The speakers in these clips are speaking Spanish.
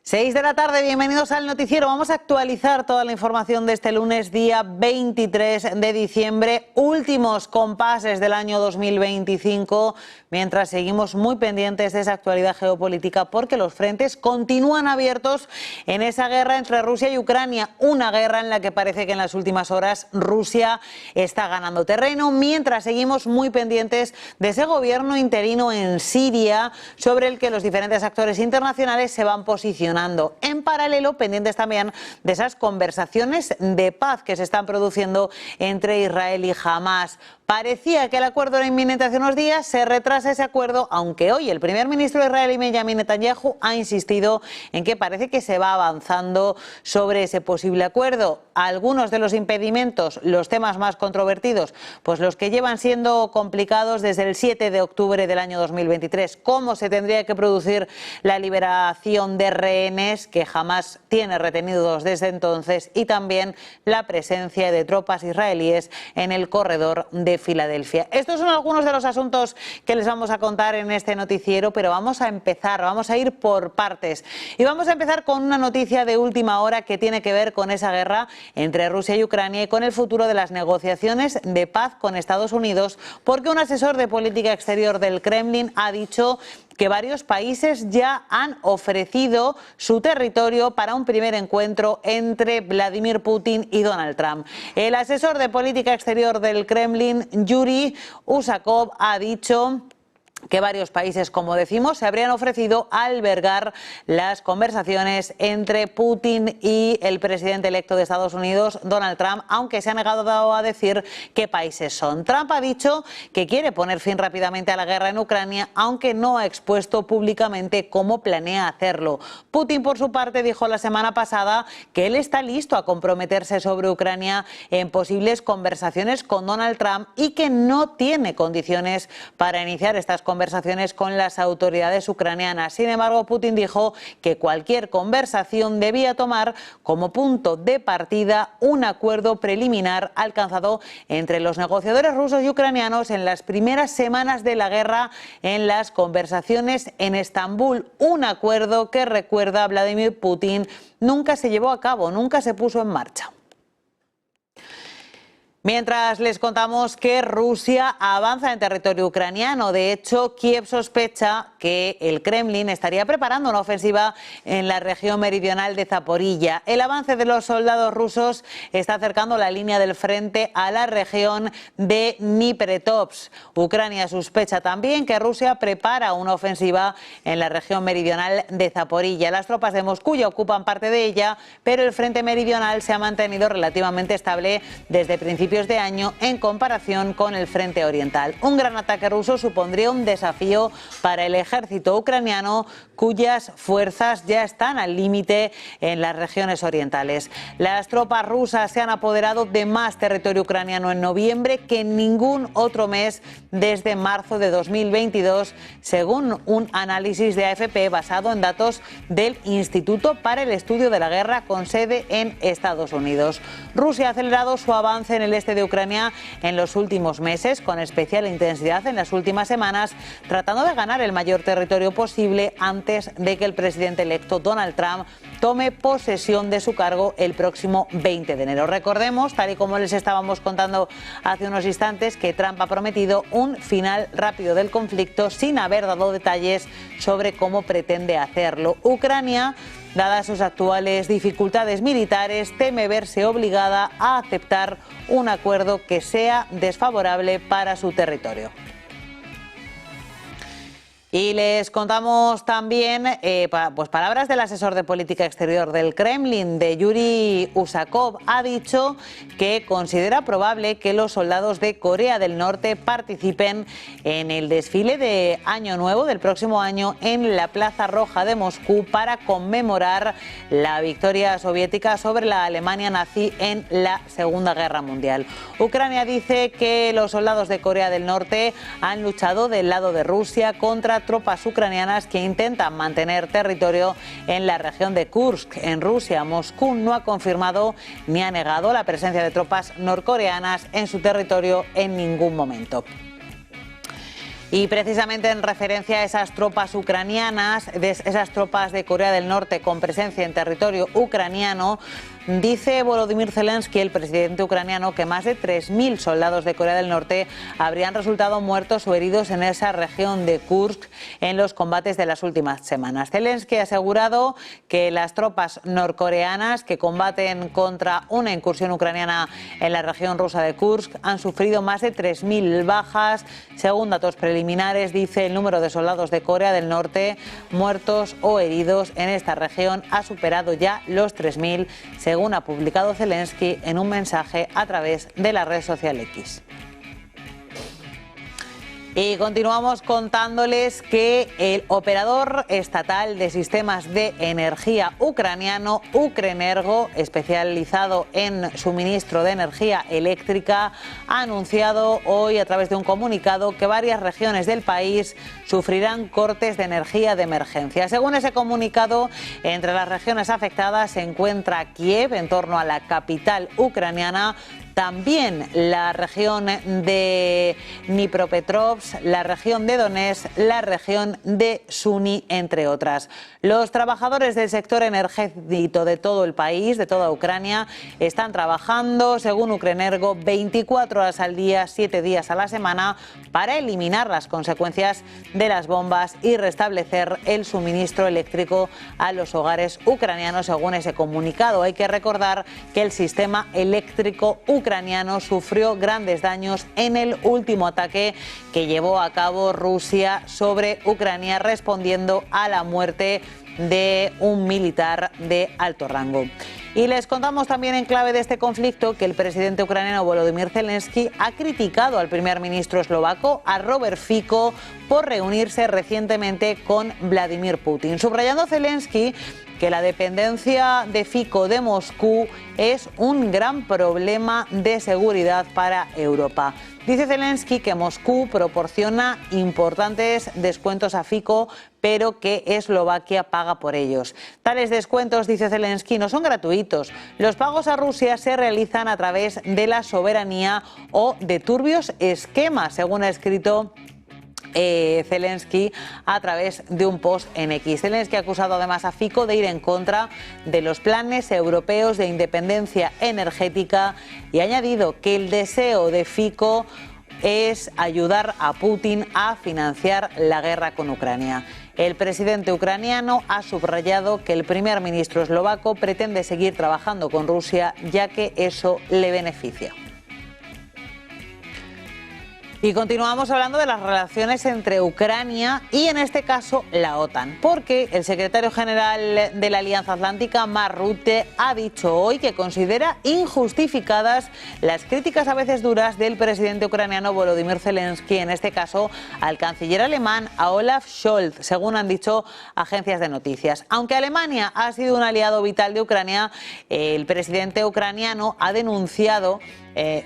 6 de la tarde, bienvenidos al noticiero. Vamos a actualizar toda la información de este lunes, día 23 de diciembre, últimos compases del año 2025, mientras seguimos muy pendientes de esa actualidad geopolítica porque los frentes continúan abiertos en esa guerra entre Rusia y Ucrania, una guerra en la que parece que en las últimas horas Rusia está ganando terreno, mientras seguimos muy pendientes de ese gobierno interino en Siria sobre el que los diferentes actores internacionales se van posicionando. En paralelo, pendientes también de esas conversaciones de paz que se están produciendo entre Israel y Hamás. Parecía que el acuerdo era inminente hace unos días, se retrasa ese acuerdo, aunque hoy el primer ministro israelí Benjamin Netanyahu ha insistido en que parece que se va avanzando sobre ese posible acuerdo. Algunos de los impedimentos, los temas más controvertidos, pues los que llevan siendo complicados desde el 7 de octubre del año 2023. Cómo se tendría que producir la liberación de rehenes que Hamás tiene retenidos desde entonces y también la presencia de tropas israelíes en el corredor de Filadelfia. Estos son algunos de los asuntos que les vamos a contar en este noticiero, pero vamos a empezar, vamos a ir por partes. Y vamos a empezar con una noticia de última hora que tiene que ver con esa guerra entre Rusia y Ucrania y con el futuro de las negociaciones de paz con Estados Unidos, porque un asesor de política exterior del Kremlin ha dicho que varios países ya han ofrecido su territorio para un primer encuentro entre Vladimir Putin y Donald Trump. El asesor de política exterior del Kremlin, Yuri Usakov, ha dicho que varios países, como decimos, se habrían ofrecido a albergar las conversaciones entre Putin y el presidente electo de Estados Unidos, Donald Trump, aunque se ha negado a decir qué países son. Trump ha dicho que quiere poner fin rápidamente a la guerra en Ucrania, aunque no ha expuesto públicamente cómo planea hacerlo. Putin, por su parte, dijo la semana pasada que él está listo a comprometerse sobre Ucrania en posibles conversaciones con Donald Trump y que no tiene condiciones para iniciar estas conversaciones con las autoridades ucranianas. Sin embargo, Putin dijo que cualquier conversación debía tomar como punto de partida un acuerdo preliminar alcanzado entre los negociadores rusos y ucranianos en las primeras semanas de la guerra en las conversaciones en Estambul. Un acuerdo que, recuerda Vladimir Putin, nunca se llevó a cabo, nunca se puso en marcha. Mientras les contamos que Rusia avanza en territorio ucraniano. De hecho, Kiev sospecha que el Kremlin estaría preparando una ofensiva en la región meridional de Zaporilla. El avance de los soldados rusos está acercando la línea del frente a la región de Dnipropetrovsk. Ucrania sospecha también que Rusia prepara una ofensiva en la región meridional de Zaporilla. Las tropas de Moscú ya ocupan parte de ella, pero el frente meridional se ha mantenido relativamente estable desde principios de año en comparación con el frente oriental. Un gran ataque ruso supondría un desafío para el ejército ucraniano, cuyas fuerzas ya están al límite en las regiones orientales. Las tropas rusas se han apoderado de más territorio ucraniano en noviembre que en ningún otro mes desde marzo de 2022, según un análisis de AFP basado en datos del Instituto para el Estudio de la Guerra con sede en Estados Unidos. Rusia ha acelerado su avance en el este de Ucrania en los últimos meses, con especial intensidad en las últimas semanas, tratando de ganar el mayor territorio posible antes de que el presidente electo Donald Trump tome posesión de su cargo el próximo 20 de enero. Recordemos, tal y como les estábamos contando hace unos instantes, que Trump ha prometido un final rápido del conflicto sin haber dado detalles sobre cómo pretende hacerlo. Ucrania, dadas sus actuales dificultades militares, teme verse obligada a aceptar un acuerdo que sea desfavorable para su territorio. Y les contamos también pues palabras del asesor de política exterior del Kremlin, de Yuri Usakov. Ha dicho que considera probable que los soldados de Corea del Norte participen en el desfile de Año Nuevo del próximo año en la Plaza Roja de Moscú para conmemorar la victoria soviética sobre la Alemania nazi en la Segunda Guerra Mundial. Ucrania dice que los soldados de Corea del Norte han luchado del lado de Rusia contra tropas ucranianas que intentan mantener territorio en la región de Kursk, en Rusia. Moscú no ha confirmado ni ha negado la presencia de tropas norcoreanas en su territorio en ningún momento. Y precisamente en referencia a esas tropas ucranianas, esas tropas de Corea del Norte con presencia en territorio ucraniano, dice Volodymyr Zelensky, el presidente ucraniano, que más de 3.000 soldados de Corea del Norte habrían resultado muertos o heridos en esa región de Kursk en los combates de las últimas semanas. Zelensky ha asegurado que las tropas norcoreanas que combaten contra una incursión ucraniana en la región rusa de Kursk han sufrido más de 3.000 bajas. Según datos preliminares, dice, el número de soldados de Corea del Norte muertos o heridos en esta región ha superado ya los 3.000, según ha publicado Zelensky en un mensaje a través de la red social X. Y continuamos contándoles que el operador estatal de sistemas de energía ucraniano, Ukrenergo, especializado en suministro de energía eléctrica, ha anunciado hoy a través de un comunicado que varias regiones del país sufrirán cortes de energía de emergencia. Según ese comunicado, entre las regiones afectadas se encuentra Kiev, en torno a la capital ucraniana, también la región de Dnipropetrovsk, la región de Donetsk, la región de Sumy, entre otras. Los trabajadores del sector energético de todo el país, de toda Ucrania, están trabajando, según Ukrenergo, 24 horas al día, 7 días a la semana, para eliminar las consecuencias de las bombas y restablecer el suministro eléctrico a los hogares ucranianos, según ese comunicado. Hay que recordar que el sistema eléctrico ucraniano sufrió grandes daños en el último ataque que llevó a cabo Rusia sobre Ucrania, respondiendo a la muerte de un militar de alto rango. Y les contamos también en clave de este conflicto que el presidente ucraniano Volodymyr Zelensky ha criticado al primer ministro eslovaco, a Robert Fico, por reunirse recientemente con Vladimir Putin, subrayando Zelensky que la dependencia de Fico de Moscú es un gran problema de seguridad para Europa. Dice Zelensky que Moscú proporciona importantes descuentos a Fico, pero que Eslovaquia paga por ellos. Tales descuentos, dice Zelensky, no son gratuitos. Los pagos a Rusia se realizan a través de la soberanía o de turbios esquemas, según ha escrito Zelensky a través de un post en X. Zelensky ha acusado además a Fico de ir en contra de los planes europeos de independencia energética y ha añadido que el deseo de Fico es ayudar a Putin a financiar la guerra con Ucrania. El presidente ucraniano ha subrayado que el primer ministro eslovaco pretende seguir trabajando con Rusia, ya que eso le beneficia. Y continuamos hablando de las relaciones entre Ucrania y, en este caso, la OTAN, porque el secretario general de la Alianza Atlántica, Mark Rutte, ha dicho hoy que considera injustificadas las críticas a veces duras del presidente ucraniano Volodymyr Zelensky, en este caso al canciller alemán, a Olaf Scholz, según han dicho agencias de noticias. Aunque Alemania ha sido un aliado vital de Ucrania, el presidente ucraniano ha denunciado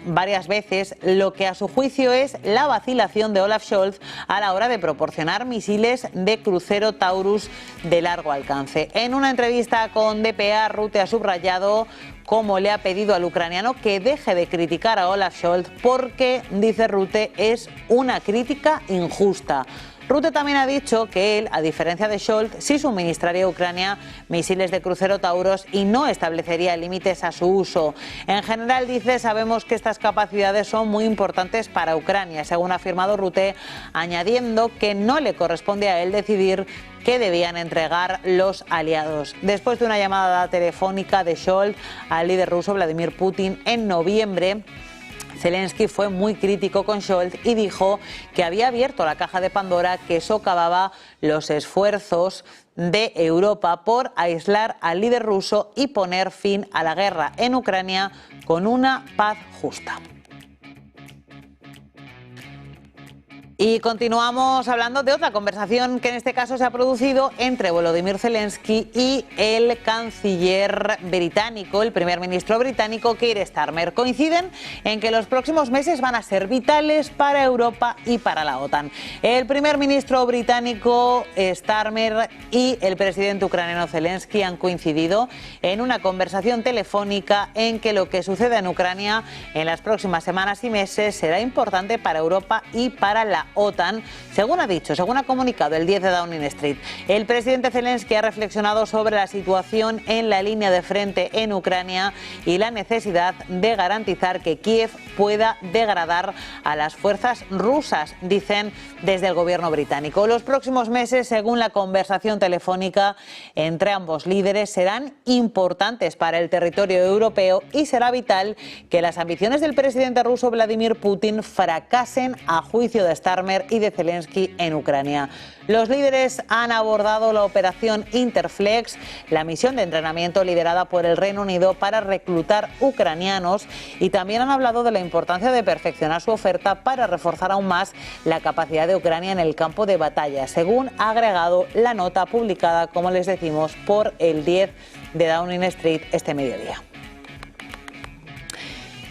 varias veces lo que a su juicio es la vacilación de Olaf Scholz a la hora de proporcionar misiles de crucero Taurus de largo alcance. En una entrevista con dpa, Rutte ha subrayado cómo le ha pedido al ucraniano que deje de criticar a Olaf Scholz porque, dice Rutte, es una crítica injusta. Rutte también ha dicho que él, a diferencia de Scholz, sí suministraría a Ucrania misiles de crucero Taurus y no establecería límites a su uso. En general, dice, sabemos que estas capacidades son muy importantes para Ucrania, según ha afirmado Rutte, añadiendo que no le corresponde a él decidir qué debían entregar los aliados. Después de una llamada telefónica de Scholz al líder ruso Vladimir Putin en noviembre, Zelensky fue muy crítico con Scholz y dijo que había abierto la caja de Pandora que socavaba los esfuerzos de Europa por aislar al líder ruso y poner fin a la guerra en Ucrania con una paz justa. Y continuamos hablando de otra conversación que en este caso se ha producido entre Volodymyr Zelensky y el canciller británico, el primer ministro británico, Keir Starmer. Coinciden en que los próximos meses van a ser vitales para Europa y para la OTAN. El primer ministro británico Starmer y el presidente ucraniano Zelensky han coincidido en una conversación telefónica en que lo que suceda en Ucrania en las próximas semanas y meses será importante para Europa y para la OTAN, según ha comunicado el 10 de Downing Street. El presidente Zelensky ha reflexionado sobre la situación en la línea de frente en Ucrania y la necesidad de garantizar que Kiev pueda degradar a las fuerzas rusas, dicen desde el gobierno británico. Los próximos meses, según la conversación telefónica entre ambos líderes, serán importantes para el territorio europeo y será vital que las ambiciones del presidente ruso Vladimir Putin fracasen, a juicio de Starmer y de Zelensky, en Ucrania. Los líderes han abordado la operación Interflex, la misión de entrenamiento liderada por el Reino Unido para reclutar ucranianos, y también han hablado de la importancia de perfeccionar su oferta para reforzar aún más la capacidad de Ucrania en el campo de batalla, según ha agregado la nota publicada, como les decimos, por el 10 de Downing Street este mediodía.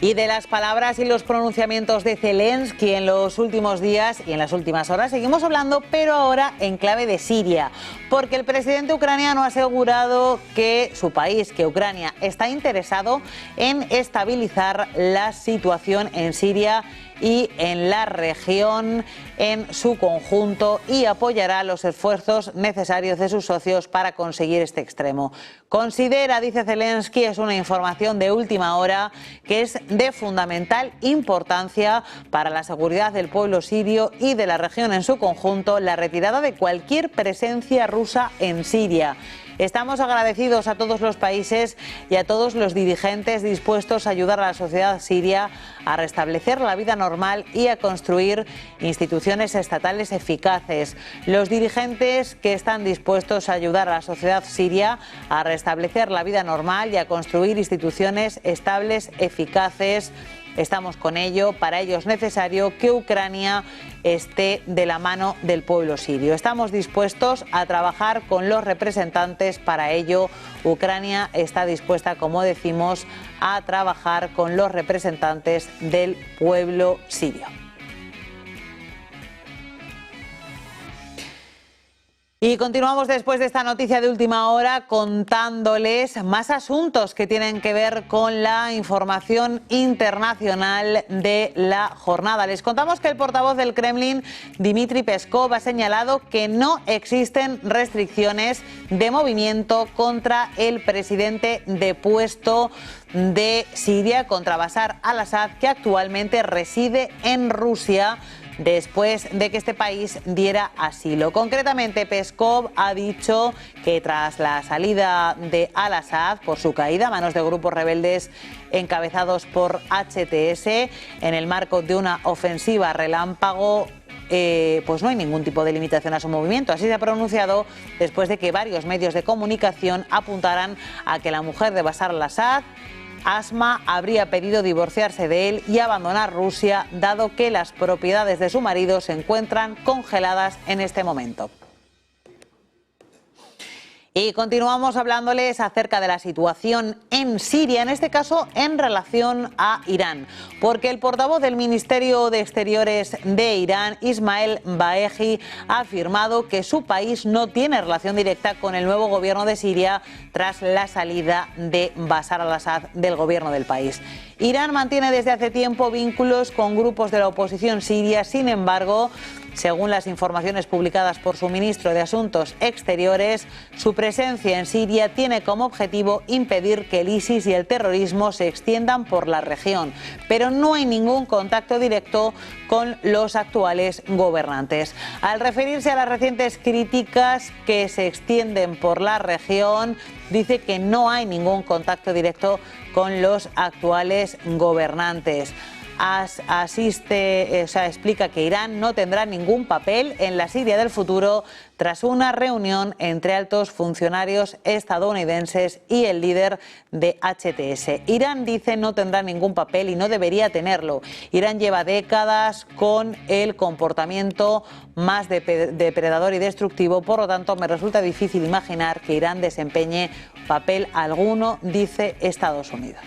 Y de las palabras y los pronunciamientos de Zelensky en los últimos días y en las últimas horas seguimos hablando, pero ahora en clave de Siria, porque el presidente ucraniano ha asegurado que su país, que Ucrania, está interesado en estabilizar la situación en Siria y en la región en su conjunto, y apoyará los esfuerzos necesarios de sus socios para conseguir este extremo. Considera, dice Zelensky, es una información de última hora que es de fundamental importancia para la seguridad del pueblo sirio y de la región en su conjunto, la retirada de cualquier presencia rusa en Siria. Estamos agradecidos a todos los países y a todos los dirigentes dispuestos a ayudar a la sociedad siria a restablecer la vida normal y a construir instituciones estatales eficaces. Los dirigentes que están dispuestos a ayudar a la sociedad siria a restablecer la vida normal y a construir instituciones estables, eficaces. Estamos con ello. Para ello es necesario que Ucrania esté de la mano del pueblo sirio. Estamos dispuestos a trabajar con los representantes. Para ello, Ucrania está dispuesta, como decimos, a trabajar con los representantes del pueblo sirio. Y continuamos después de esta noticia de última hora contándoles más asuntos que tienen que ver con la información internacional de la jornada. Les contamos que el portavoz del Kremlin, Dmitry Peskov, ha señalado que no existen restricciones de movimiento contra el presidente depuesto de Siria, contra Bashar al-Assad, que actualmente reside en Rusia, después de que este país diera asilo. Concretamente, Peskov ha dicho que tras la salida de al-Assad por su caída a manos de grupos rebeldes encabezados por HTS, en el marco de una ofensiva relámpago, pues no hay ningún tipo de limitación a su movimiento. Así se ha pronunciado después de que varios medios de comunicación apuntaran a que la mujer de Bashar al-Assad, Asma, habría pedido divorciarse de él y abandonar Rusia, dado que las propiedades de su marido se encuentran congeladas en este momento. Y continuamos hablándoles acerca de la situación en Siria, en este caso en relación a Irán, porque el portavoz del Ministerio de Exteriores de Irán, Ismail Baheji, ha afirmado que su país no tiene relación directa con el nuevo gobierno de Siria tras la salida de Bashar al-Assad del gobierno del país. Irán mantiene desde hace tiempo vínculos con grupos de la oposición siria. Sin embargo, según las informaciones publicadas por su ministro de Asuntos Exteriores, su presencia en Siria tiene como objetivo impedir que el ISIS y el terrorismo se extiendan por la región, pero no hay ningún contacto directo con los actuales gobernantes. Al referirse a las recientes críticas que se extienden por la región, dice que no hay ningún contacto directo con los actuales gobernantes. Explica que Irán no tendrá ningún papel en la Siria del futuro tras una reunión entre altos funcionarios estadounidenses y el líder de HTS. Irán, dice, no tendrá ningún papel y no debería tenerlo. Irán lleva décadas con el comportamiento más depredador y destructivo, por lo tanto me resulta difícil imaginar que Irán desempeñe papel alguno, dice Estados Unidos.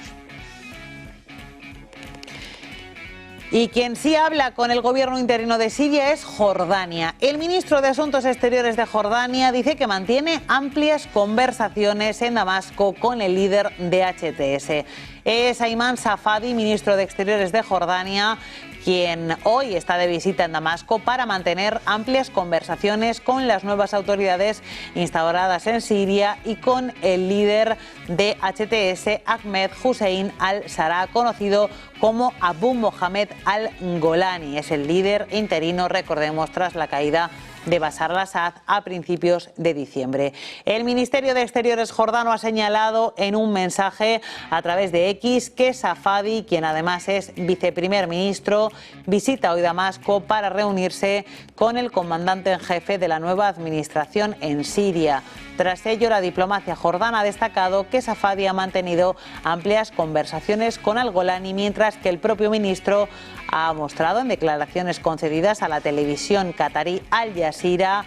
Y quien sí habla con el gobierno interino de Siria es Jordania. El ministro de Asuntos Exteriores de Jordania dice que mantiene amplias conversaciones en Damasco con el líder de HTS. es Ayman Safadi, ministro de Exteriores de Jordania, quien hoy está de visita en Damasco para mantener amplias conversaciones con las nuevas autoridades instauradas en Siria y con el líder de HTS, Ahmed Hussein al-Sara, conocido como Abu Mohamed al-Golani. Es el líder interino, recordemos, tras la caída de Bashar al-Assad a principios de diciembre. El Ministerio de Exteriores jordano ha señalado en un mensaje a través de X que Safadi, quien además es viceprimer ministro, visita hoy Damasco para reunirse con el comandante en jefe de la nueva administración en Siria. Tras ello, la diplomacia jordana ha destacado que Safadi ha mantenido amplias conversaciones con al-Golani, mientras que el propio ministro ha mostrado en declaraciones concedidas a la televisión qatarí Al Jazeera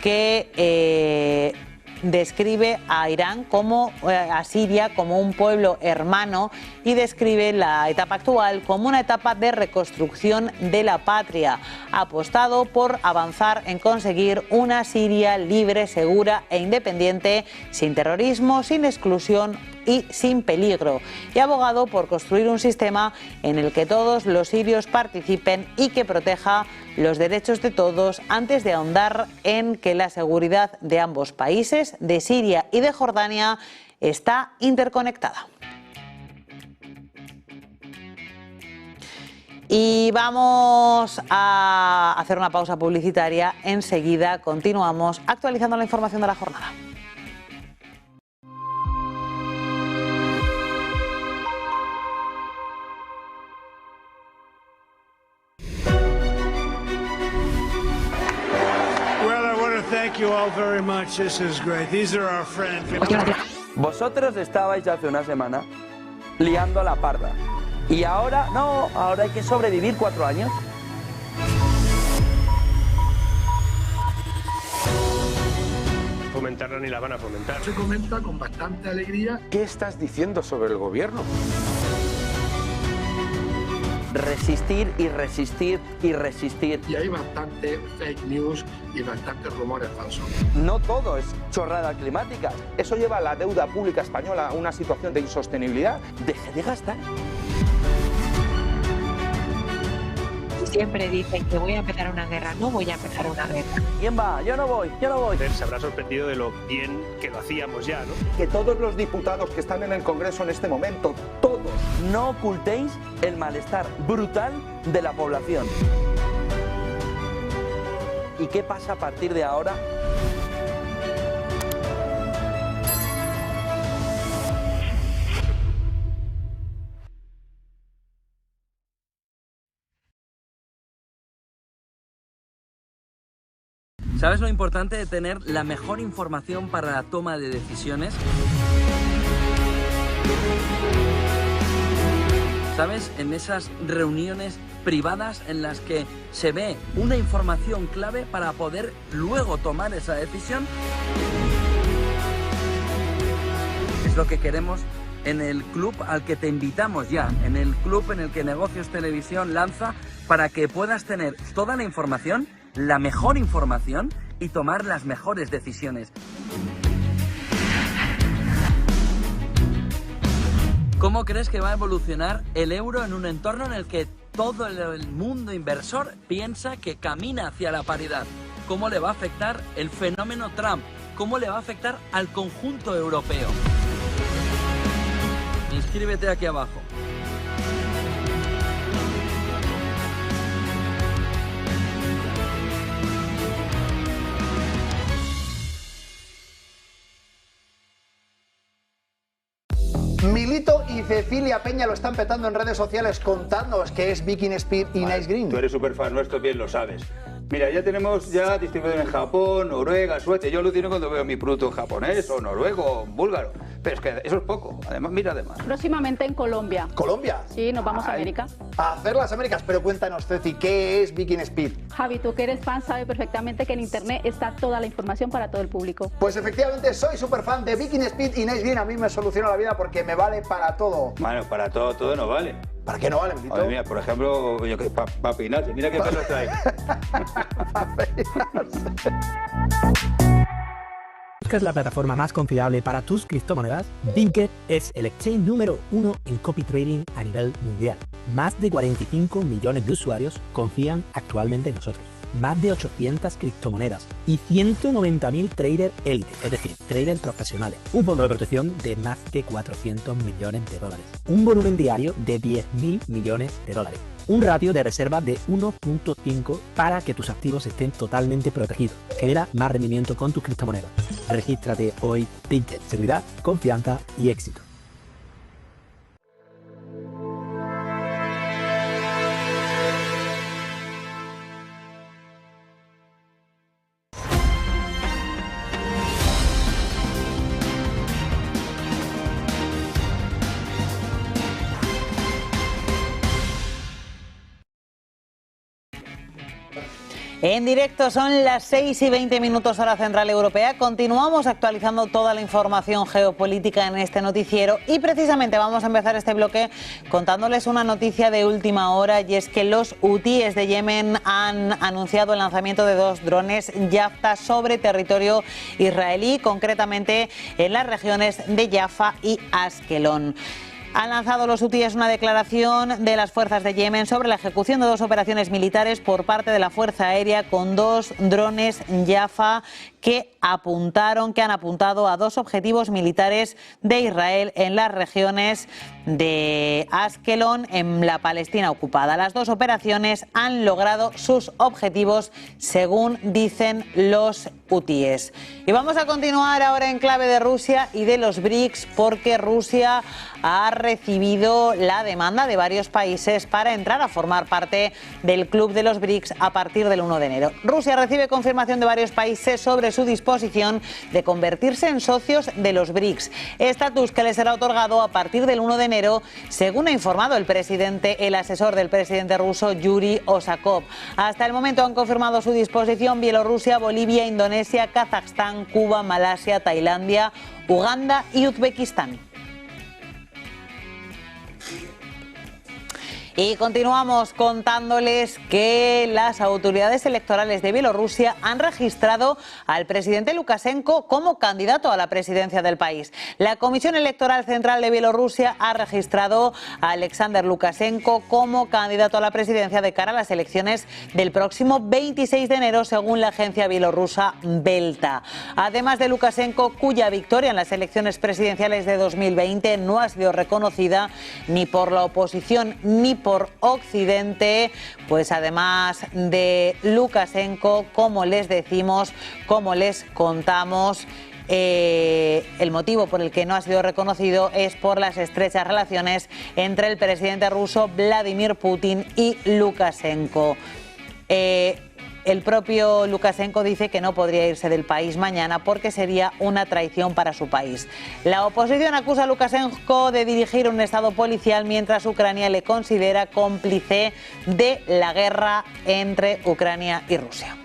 que describe a Irán como a Siria como un pueblo hermano y describe la etapa actual como una etapa de reconstrucción de la patria. Ha apostado por avanzar en conseguir una Siria libre, segura e independiente, sin terrorismo, sin exclusión y sin peligro, y ha abogado por construir un sistema en el que todos los sirios participen y que proteja los derechos de todos, antes de ahondar en que la seguridad de ambos países, de Siria y de Jordania, está interconectada. Y vamos a hacer una pausa publicitaria. Enseguida continuamos actualizando la información de la jornada. Thank you all very much. This is great. These are our friends. Vosotros estabais hace una semana liando la parda. Y ahora, no, ahora hay que sobrevivir 4 años. Fomentarla ni la van a fomentar. Se comenta con bastante alegría. ¿Qué estás diciendo sobre el gobierno? Resistir y resistir y resistir. Y hay bastante fake news y bastantes rumores falsos. No todo es chorrada climática. Eso lleva a la deuda pública española a una situación de insostenibilidad. Deje de gastar. Siempre dicen que voy a empezar una guerra. No voy a empezar una guerra. ¿Quién va? Yo no voy, yo no voy. Se habrá sorprendido de lo bien que lo hacíamos ya, ¿no? Que todos los diputados que están en el Congreso en este momento, todos, No ocultéis el malestar brutal de la población. ¿Y qué pasa a partir de ahora? ¿Sabes lo importante de tener la mejor información para la toma de decisiones? ¿Sabes? En esas reuniones privadas en las que se ve una información clave para poder luego tomar esa decisión. Es lo que queremos en el club al que te invitamos ya, en el club en el que Negocios Televisión lanza para que puedas tener toda la información, la mejor información y tomar las mejores decisiones. ¿Cómo crees que va a evolucionar el euro en un entorno en el que todo el mundo inversor piensa que camina hacia la paridad? ¿Cómo le va a afectar el fenómeno Trump? ¿Cómo le va a afectar al conjunto europeo? Inscríbete aquí abajo. Milito y Cecilia Peña lo están petando en redes sociales. Contadnos qué es Viking Speed y Nice Green. Tú eres súper fan nuestro, bien lo sabes. Mira, ya tenemos distribuidor en Japón, Noruega, Suecia. Yo alucino cuando veo mi producto japonés o noruego o búlgaro. Pero es que eso es poco. Además, mira además. Próximamente en Colombia. ¿Colombia? Sí, nos vamos a América. A hacer las Américas. Pero cuéntanos, Ceci, ¿qué es Viking Speed? Javi, tú que eres fan sabes perfectamente que en internet está toda la información para todo el público. Pues efectivamente soy súper fan de Viking Speed y Nice Green. A mí me soluciona la vida porque me vale para todo. Bueno, para todo no vale. ¿Para qué no vale, Milito? Oye, mira, por ejemplo, yo que para peinarse. Mira qué pelo trae. ¿Buscas la plataforma más confiable para tus criptomonedas? Binker es el exchange número 1 en copy trading a nivel mundial. Más de 45 millones de usuarios confían actualmente en nosotros. Más de 800 criptomonedas y 190.000 traders élite, es decir, traders profesionales. Un fondo de protección de más de 400 millones de dólares. Un volumen diario de 10.000 millones de dólares. Un ratio de reserva de 1.5 para que tus activos estén totalmente protegidos. Genera más rendimiento con tus criptomonedas. Regístrate hoy. Binker, seguridad, confianza y éxito. En directo son las 6:20 hora central europea. Continuamos actualizando toda la información geopolítica en este noticiero y precisamente vamos a empezar este bloque contándoles una noticia de última hora, y es que los hutíes de Yemen han anunciado el lanzamiento de 2 drones Jaffa sobre territorio israelí, concretamente en las regiones de Jaffa y Askelon. Han lanzado los hutíes una declaración de las fuerzas de Yemen sobre la ejecución de 2 operaciones militares por parte de la Fuerza Aérea con 2 drones Jaffa que han apuntado a 2 objetivos militares de Israel en las regiones de Askelon, en la Palestina ocupada. Las 2 operaciones han logrado sus objetivos, según dicen los hutíes. Y vamos a continuar ahora en clave de Rusia y de los BRICS, porque Rusia ha recibido la demanda de varios países para entrar a formar parte del club de los BRICS a partir del 1 de enero. Rusia recibe confirmación de varios países sobre su disposición de convertirse en socios de los BRICS, estatus que les será otorgado a partir del 1 de enero, según ha informado el asesor del presidente ruso, Yuri Osakov. Hasta el momento han confirmado su disposición Bielorrusia, Bolivia, Indonesia, Kazajstán, Cuba, Malasia, Tailandia, Uganda y Uzbekistán. Y continuamos contándoles que las autoridades electorales de Bielorrusia han registrado al presidente Lukashenko como candidato a la presidencia del país. La Comisión Electoral Central de Bielorrusia ha registrado a Alexander Lukashenko como candidato a la presidencia de cara a las elecciones del próximo 26 de enero, según la agencia bielorrusa Belta. Además de Lukashenko, cuya victoria en las elecciones presidenciales de 2020 no ha sido reconocida ni por la oposición ni por Occidente, pues además de Lukashenko, como les decimos, como les contamos, el motivo por el que no ha sido reconocido es por las estrechas relaciones entre el presidente ruso Vladimir Putin y Lukashenko. El propio Lukashenko dice que no podría irse del país mañana porque sería una traición para su país. La oposición acusa a Lukashenko de dirigir un estado policial, mientras Ucrania le considera cómplice de la guerra entre Ucrania y Rusia.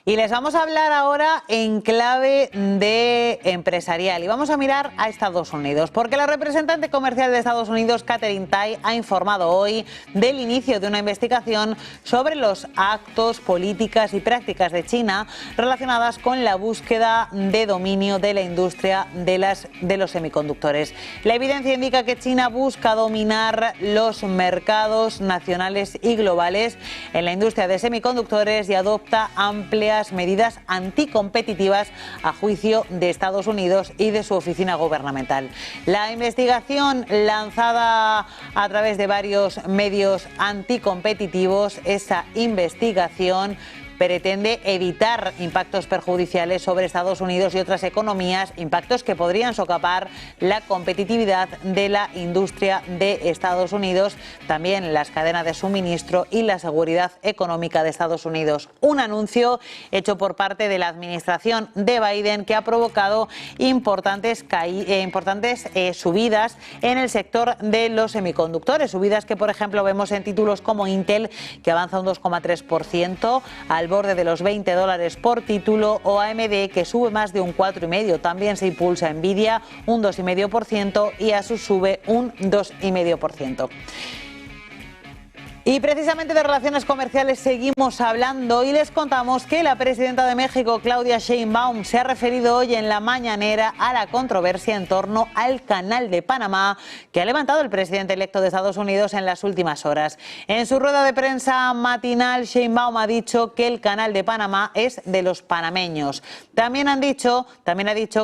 Y les vamos a hablar ahora en clave de empresarial y vamos a mirar a Estados Unidos, porque la representante comercial de Estados Unidos, Katherine Tai, ha informado hoy del inicio de una investigación sobre los actos, políticas y prácticas de China relacionadas con la búsqueda de dominio de la industria de los semiconductores. La evidencia indica que China busca dominar los mercados nacionales y globales en la industria de semiconductores y adopta amplias medidas anticompetitivas a juicio de Estados Unidos y de su oficina gubernamental. La investigación, lanzada a través de varios medios anticompetitivos, esa investigación pretende evitar impactos perjudiciales sobre Estados Unidos y otras economías, impactos que podrían socapar la competitividad de la industria de Estados Unidos, también las cadenas de suministro y la seguridad económica de Estados Unidos. Un anuncio hecho por parte de la administración de Biden que ha provocado importantes subidas en el sector de los semiconductores, subidas que, por ejemplo, vemos en títulos como Intel, que avanza un 2,3%, al borde de los $20 por título, o AMD, que sube más de un 4,5%. También se impulsa Nvidia un 2,5% y Asus sube un 2,5%. Y precisamente de relaciones comerciales seguimos hablando y les contamos que la presidenta de México, Claudia Sheinbaum, se ha referido hoy en la mañanera a la controversia en torno al Canal de Panamá que ha levantado el presidente electo de Estados Unidos en las últimas horas. En su rueda de prensa matinal, Sheinbaum ha dicho que el Canal de Panamá es de los panameños. También ha dicho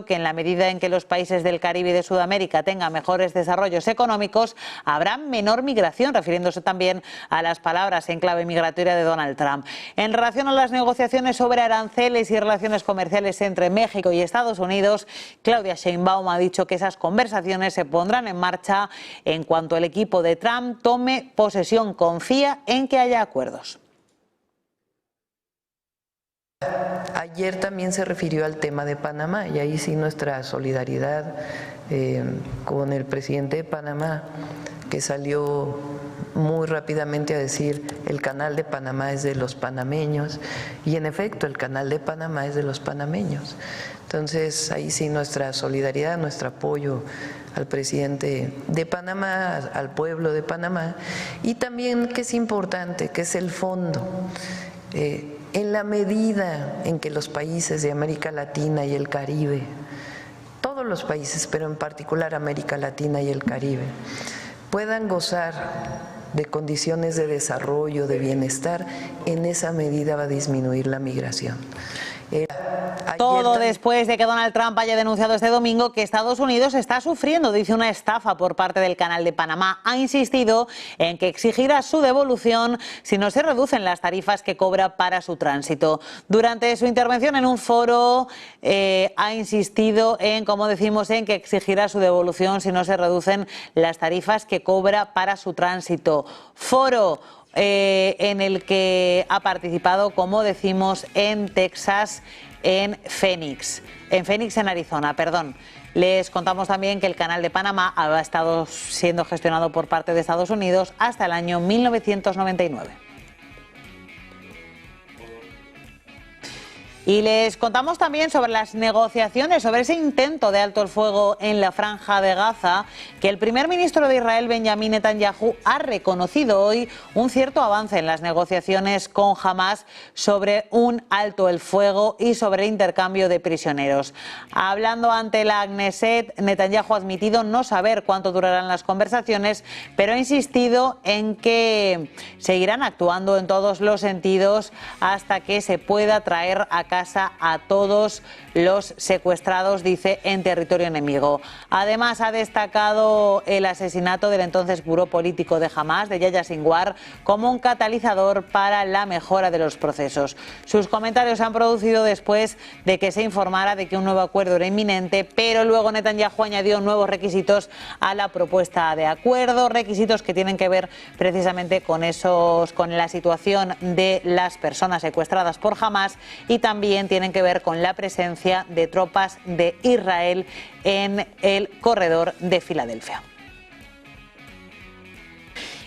que en la medida en que los países del Caribe y de Sudamérica tengan mejores desarrollos económicos, habrá menor migración, refiriéndose también a las palabras en clave migratoria de Donald Trump. En relación a las negociaciones sobre aranceles y relaciones comerciales entre México y Estados Unidos, Claudia Sheinbaum ha dicho que esas conversaciones se pondrán en marcha en cuanto el equipo de Trump tome posesión. Confía en que haya acuerdos. Ayer también se refirió al tema de Panamá y ahí sí nuestra solidaridad con el presidente de Panamá, que salió muy rápidamente a decir el Canal de Panamá es de los panameños, y en efecto el Canal de Panamá es de los panameños. Entonces ahí sí nuestra solidaridad, nuestro apoyo al presidente de Panamá, al pueblo de Panamá, y también, que es importante, que es el fondo. En la medida en que los países de América Latina y el Caribe, todos los países, pero en particular América Latina y el Caribe, puedan gozar de condiciones de desarrollo, de bienestar, en esa medida va a disminuir la migración. Todo después de que Donald Trump haya denunciado este domingo que Estados Unidos está sufriendo, dice, una estafa por parte del Canal de Panamá. Ha insistido en que exigirá su devolución si no se reducen las tarifas que cobra para su tránsito. Durante su intervención en un foro ha insistido en, como decimos, en que exigirá su devolución si no se reducen las tarifas que cobra para su tránsito. Foro en el que ha participado, como decimos, en Texas, en Phoenix, en Arizona, perdón. Les contamos también que el Canal de Panamá ha estado siendo gestionado por parte de Estados Unidos hasta el año 1999. Y les contamos también sobre las negociaciones, sobre ese intento de alto el fuego en la Franja de Gaza, que el primer ministro de Israel, Benjamín Netanyahu, ha reconocido hoy un cierto avance en las negociaciones con Hamás sobre un alto el fuego y sobre intercambio de prisioneros. Hablando ante la Knesset, Netanyahu ha admitido no saber cuánto durarán las conversaciones, pero ha insistido en que seguirán actuando en todos los sentidos hasta que se pueda traer a casa a todos los secuestrados, dice, en territorio enemigo. Además, ha destacado el asesinato del entonces buró político de Hamás, de Yahya Sinwar, como un catalizador para la mejora de los procesos. Sus comentarios se han producido después de que se informara de que un nuevo acuerdo era inminente, pero luego Netanyahu añadió nuevos requisitos a la propuesta de acuerdo, requisitos que tienen que ver precisamente con la situación de las personas secuestradas por Hamás, y también tienen que ver con la presencia de tropas de Israel en el corredor de Filadelfia.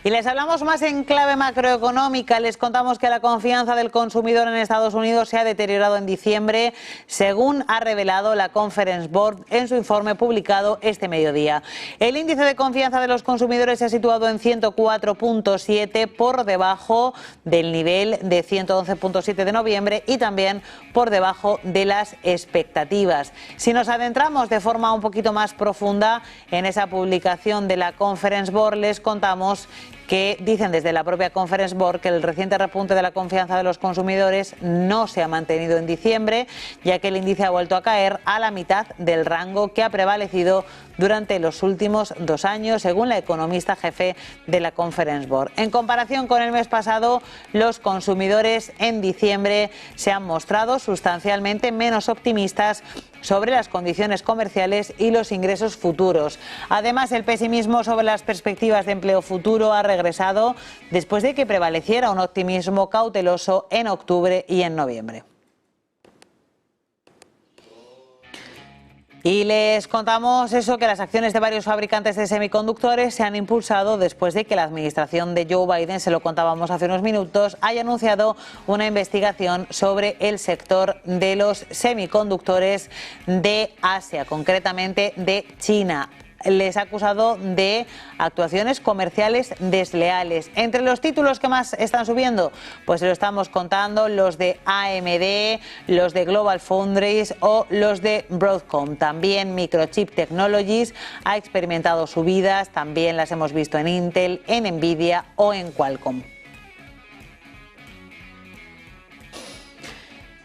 Y les hablamos más en clave macroeconómica. Les contamos que la confianza del consumidor en Estados Unidos se ha deteriorado en diciembre, según ha revelado la Conference Board en su informe publicado este mediodía. El índice de confianza de los consumidores se ha situado en 104.7, por debajo del nivel de 111.7 de noviembre y también por debajo de las expectativas. Si nos adentramos de forma un poquito más profunda en esa publicación de la Conference Board, les contamos que dicen desde la propia Conference Board que el reciente repunte de la confianza de los consumidores no se ha mantenido en diciembre, ya que el índice ha vuelto a caer a la mitad del rango que ha prevalecido durante los últimos 2 años, según la economista jefe de la Conference Board. En comparación con el mes pasado, los consumidores en diciembre se han mostrado sustancialmente menos optimistas sobre las condiciones comerciales y los ingresos futuros. Además, el pesimismo sobre las perspectivas de empleo futuro ha regresado después de que prevaleciera un optimismo cauteloso en octubre y en noviembre. Y les contamos que las acciones de varios fabricantes de semiconductores se han impulsado después de que la administración de Joe Biden, se lo contábamos hace unos minutos, haya anunciado una investigación sobre el sector de los semiconductores de Asia, concretamente de China. les ha acusado de actuaciones comerciales desleales. Entre los títulos que más están subiendo, pues se lo estamos contando, los de AMD, los de Global Foundries o los de Broadcom. También Microchip Technologies ha experimentado subidas, también las hemos visto en Intel, en Nvidia o en Qualcomm.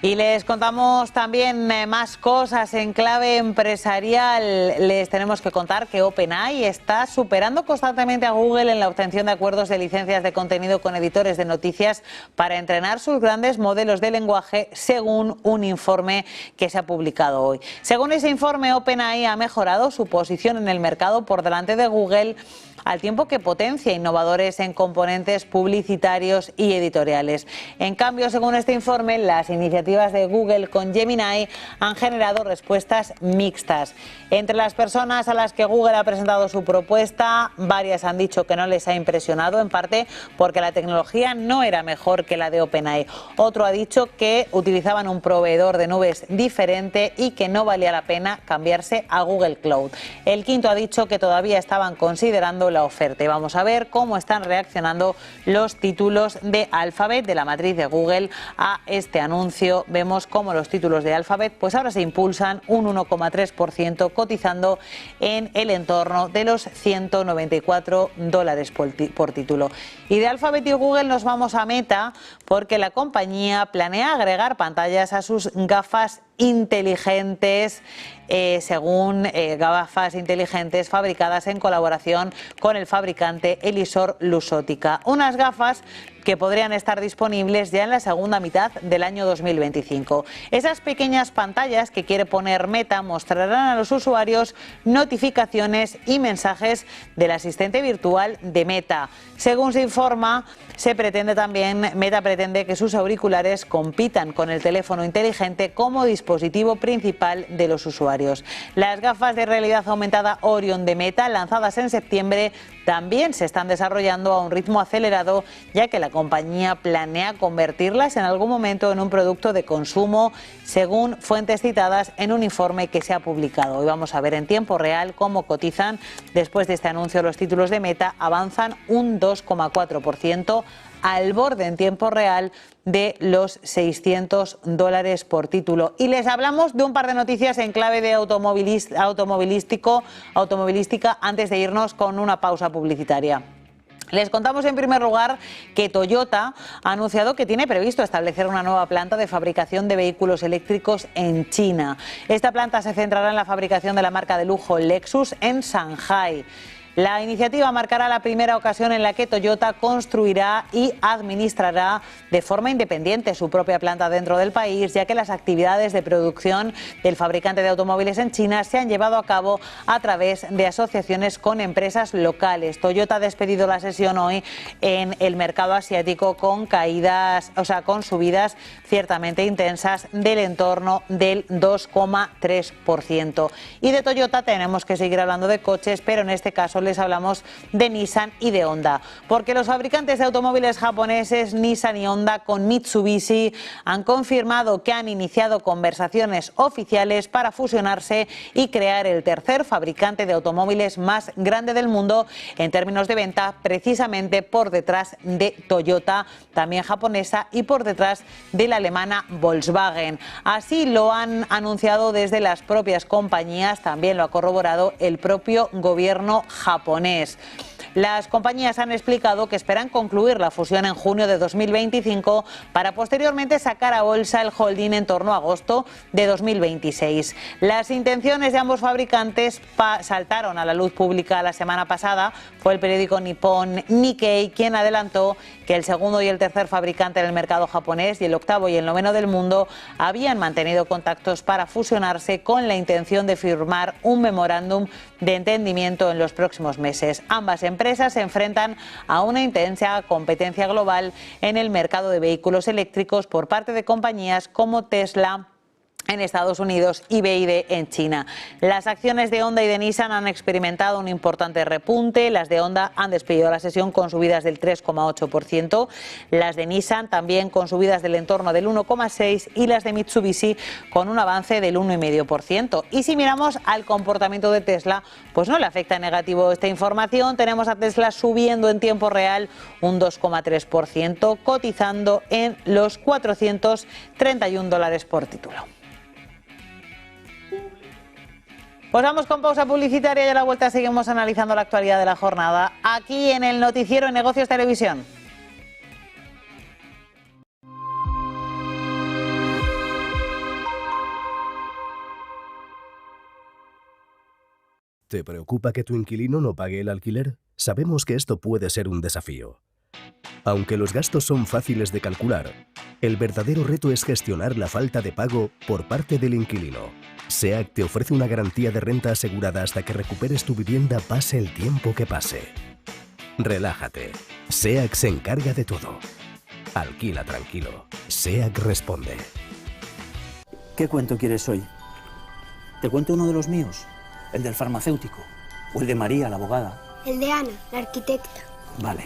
Y les contamos también más cosas en clave empresarial. Les tenemos que contar que OpenAI está superando constantemente a Google en la obtención de acuerdos de licencias de contenido con editores de noticias para entrenar sus grandes modelos de lenguaje, según un informe que se ha publicado hoy. Según ese informe, OpenAI ha mejorado su posición en el mercado por delante de Google, al tiempo que potencia innovadores en componentes publicitarios y editoriales. En cambio, según este informe, las iniciativas de Google con Gemini han generado respuestas mixtas. Entre las personas a las que Google ha presentado su propuesta, varias han dicho que no les ha impresionado, en parte porque la tecnología no era mejor que la de OpenAI. Otro ha dicho que utilizaban un proveedor de nubes diferente y que no valía la pena cambiarse a Google Cloud. El quinto ha dicho que todavía estaban considerando la oferta. Y vamos a ver cómo están reaccionando los títulos de Alphabet, de la matriz de Google, a este anuncio. Vemos cómo los títulos de Alphabet pues ahora se impulsan un 1,3%, cotizando en el entorno de los $194 por título. Y de Alphabet y Google nos vamos a Meta, porque la compañía planea agregar pantallas a sus gafas inteligentes, según gafas inteligentes fabricadas en colaboración con el fabricante Elisor Luxottica. Unas gafas que podrían estar disponibles ya en la segunda mitad del año 2025. Esas pequeñas pantallas que quiere poner Meta mostrarán a los usuarios notificaciones y mensajes del asistente virtual de Meta. Según se informa, Meta pretende que sus auriculares compitan con el teléfono inteligente como dispositivo principal de los usuarios. Las gafas de realidad aumentada Orion de Meta, lanzadas en septiembre, también se están desarrollando a un ritmo acelerado, ya que la compañía planea convertirlas en algún momento en un producto de consumo, según fuentes citadas en un informe que se ha publicado. Hoy vamos a ver en tiempo real cómo cotizan. Después de este anuncio, los títulos de Meta avanzan un 2,4%, al borde en tiempo real de los $600 por título. Y les hablamos de un par de noticias en clave de automovilística antes de irnos con una pausa publicitaria. Les contamos en primer lugar que Toyota ha anunciado que tiene previsto establecer una nueva planta de fabricación de vehículos eléctricos en China. Esta planta se centrará en la fabricación de la marca de lujo Lexus en Shanghái. La iniciativa marcará la primera ocasión en la que Toyota construirá y administrará de forma independiente su propia planta dentro del país, ya que las actividades de producción del fabricante de automóviles en China se han llevado a cabo a través de asociaciones con empresas locales. Toyota ha despedido la sesión hoy en el mercado asiático con subidas ciertamente intensas del entorno del 2,3%. Y de Toyota tenemos que seguir hablando de coches, pero en este caso les hablamos de Nissan y de Honda, porque los fabricantes de automóviles japoneses Nissan y Honda con Mitsubishi han confirmado que han iniciado conversaciones oficiales para fusionarse y crear el tercer fabricante de automóviles más grande del mundo en términos de venta, precisamente por detrás de Toyota, también japonesa, y por detrás de la alemana Volkswagen. Así lo han anunciado desde las propias compañías, también lo ha corroborado el propio gobierno japonés. Las compañías han explicado que esperan concluir la fusión en junio de 2025 para posteriormente sacar a bolsa el holding en torno a agosto de 2026. Las intenciones de ambos fabricantes saltaron a la luz pública la semana pasada. Fue el periódico nipón Nikkei quien adelantó que el segundo y el tercer fabricante en el mercado japonés y el octavo y el noveno del mundo habían mantenido contactos para fusionarse con la intención de firmar un memorándum de entendimiento en los próximos meses. Ambas empresas se enfrentan a una intensa competencia global en el mercado de vehículos eléctricos por parte de compañías como Tesla en Estados Unidos y BYD en China. Las acciones de Honda y de Nissan han experimentado un importante repunte. Las de Honda han despedido la sesión con subidas del 3,8%, las de Nissan también con subidas del entorno del 1,6% y las de Mitsubishi con un avance del 1,5%. Y si miramos al comportamiento de Tesla, pues no le afecta en negativo esta información. Tenemos a Tesla subiendo en tiempo real un 2,3%, cotizando en los $431 por título. Pues vamos con pausa publicitaria y a la vuelta seguimos analizando la actualidad de la jornada aquí en el Noticiero de Negocios Televisión. ¿Te preocupa que tu inquilino no pague el alquiler? Sabemos que esto puede ser un desafío. Aunque los gastos son fáciles de calcular, el verdadero reto es gestionar la falta de pago por parte del inquilino. SEAC te ofrece una garantía de renta asegurada hasta que recuperes tu vivienda pase el tiempo que pase. Relájate. SEAC se encarga de todo. Alquila tranquilo. SEAC responde. ¿Qué cuento quieres hoy? ¿Te cuento uno de los míos? ¿El del farmacéutico? ¿O el de María, la abogada? El de Ana, la arquitecta. Vale.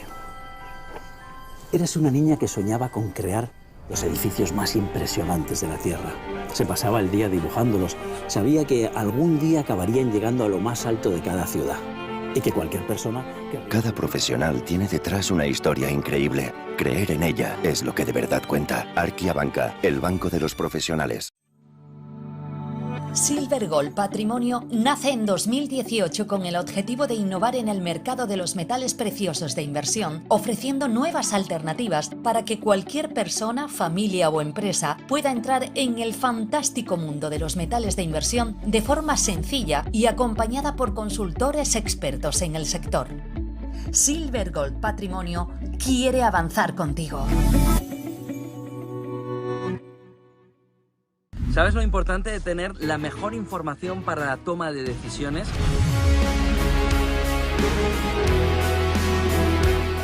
Eres una niña que soñaba con crear los edificios más impresionantes de la Tierra. Se pasaba el día dibujándolos. Sabía que algún día acabarían llegando a lo más alto de cada ciudad. Y que cualquier persona... Cada profesional tiene detrás una historia increíble. Creer en ella es lo que de verdad cuenta. Arquia Banca, el banco de los profesionales. Silver Gold Patrimonio nace en 2018 con el objetivo de innovar en el mercado de los metales preciosos de inversión, ofreciendo nuevas alternativas para que cualquier persona, familia o empresa pueda entrar en el fantástico mundo de los metales de inversión de forma sencilla y acompañada por consultores expertos en el sector. Silver Gold Patrimonio quiere avanzar contigo. ¿Sabes lo importante de tener la mejor información para la toma de decisiones?